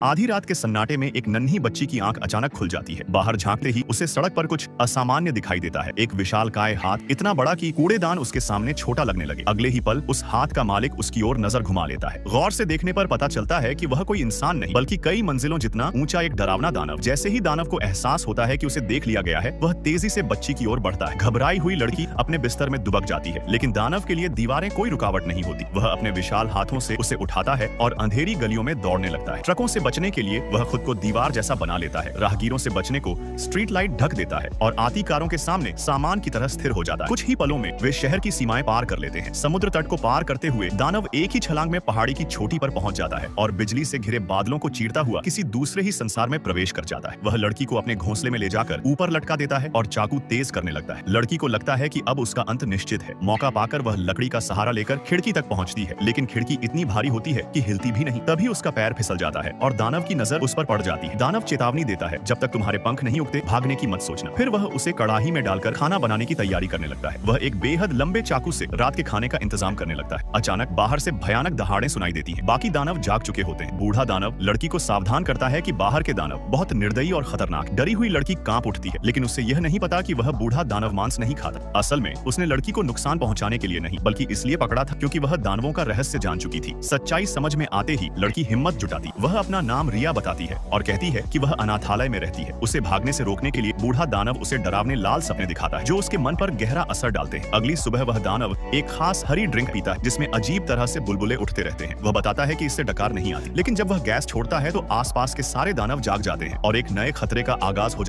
आधी रात के सन्नाटे में एक नन्ही बच्ची की आंख अचानक खुल जाती है। बाहर झांकते ही उसे सड़क पर कुछ असामान्य दिखाई देता है। एक विशालकाय हाथ, इतना बड़ा कि कूड़ेदान उसके सामने छोटा लगने लगे। अगले ही पल उस हाथ का मालिक उसकी ओर नजर घुमा लेता है। गौर से देखने पर पता चलता है कि वह कोई इंसान नहीं बल्कि कई मंजिलों जितना ऊंचा एक डरावना दानव। जैसे ही दानव को एहसास होता है कि उसे देख लिया गया है, वह तेजी से बच्ची की ओर बढ़ता है। घबराई हुई लड़की अपने बिस्तर में दुबक जाती है, लेकिन दानव के लिए दीवारें कोई रुकावट नहीं होती। वह अपने विशाल हाथों से उसे उठाता है और अंधेरी गलियों में दौड़ने लगता है। ट्रकों से बचने के लिए वह खुद को दीवार जैसा बना लेता है। राहगीरों से बचने को स्ट्रीट लाइट ढक देता है और आती कारों के सामने सामान की तरह स्थिर हो जाता है। कुछ ही पलों में वे शहर की सीमाएं पार कर लेते हैं। समुद्र तट को पार करते हुए दानव एक ही छलांग में पहाड़ी की चोटी पर पहुंच जाता है और बिजली से घिरे बादलों को चीरता हुआ किसी दूसरे ही संसार में प्रवेश कर जाता है। वह लड़की को अपने घोंसले में ले जाकर ऊपर लटका देता है और चाकू तेज करने लगता है। लड़की को लगता है कि अब उसका अंत निश्चित है। मौका पाकर वह लकड़ी का सहारा लेकर खिड़की तक पहुंचती है, लेकिन खिड़की इतनी भारी होती है कि हिलती भी नहीं। तभी उसका पैर फिसल जाता है और दानव की नजर उस पर पड़ जाती है। दानव चेतावनी देता है, जब तक तुम्हारे पंख नहीं उगते भागने की मत सोचना। फिर वह उसे कड़ाही में डालकर खाना बनाने की तैयारी करने लगता है। वह एक बेहद लंबे चाकू से रात के खाने का इंतजाम करने लगता है। अचानक बाहर से भयानक दहाड़ें सुनाई देती हैं। बाकी दानव जाग चुके होते हैं। बूढ़ा दानव लड़की को सावधान करता है कि बाहर के दानव बहुत निर्दयी और खतरनाक। डरी हुई लड़की कांप उठती है, लेकिन उसे यह नहीं पता कि वह बूढ़ा दानव मांस नहीं खाता। असल में उसने लड़की को नुकसान पहुंचाने के लिए नहीं बल्कि इसलिए पकड़ा था क्योंकि वह दानवों का रहस्य जान चुकी थी। सच्चाई समझ में आते ही लड़की हिम्मत जुटाती। वह अपना नाम रिया बताती है और कहती है कि वह अनाथालय में रहती है। उसे भागने से रोकने के लिए बूढ़ा दानव उसे डरावने लाल सपने दिखाता है जो उसके मन पर गहरा असर डालते हैं। अगली सुबह वह दानव एक खास हरी ड्रिंक पीता है जिसमें अजीब तरह से बुलबुले उठते रहते हैं। वह बताता है कि इससे डकार नहीं आती, लेकिन जब वह गैस छोड़ता है तो आसपास के सारे दानव जाग जाते हैं और एक नए खतरे का आगाज हो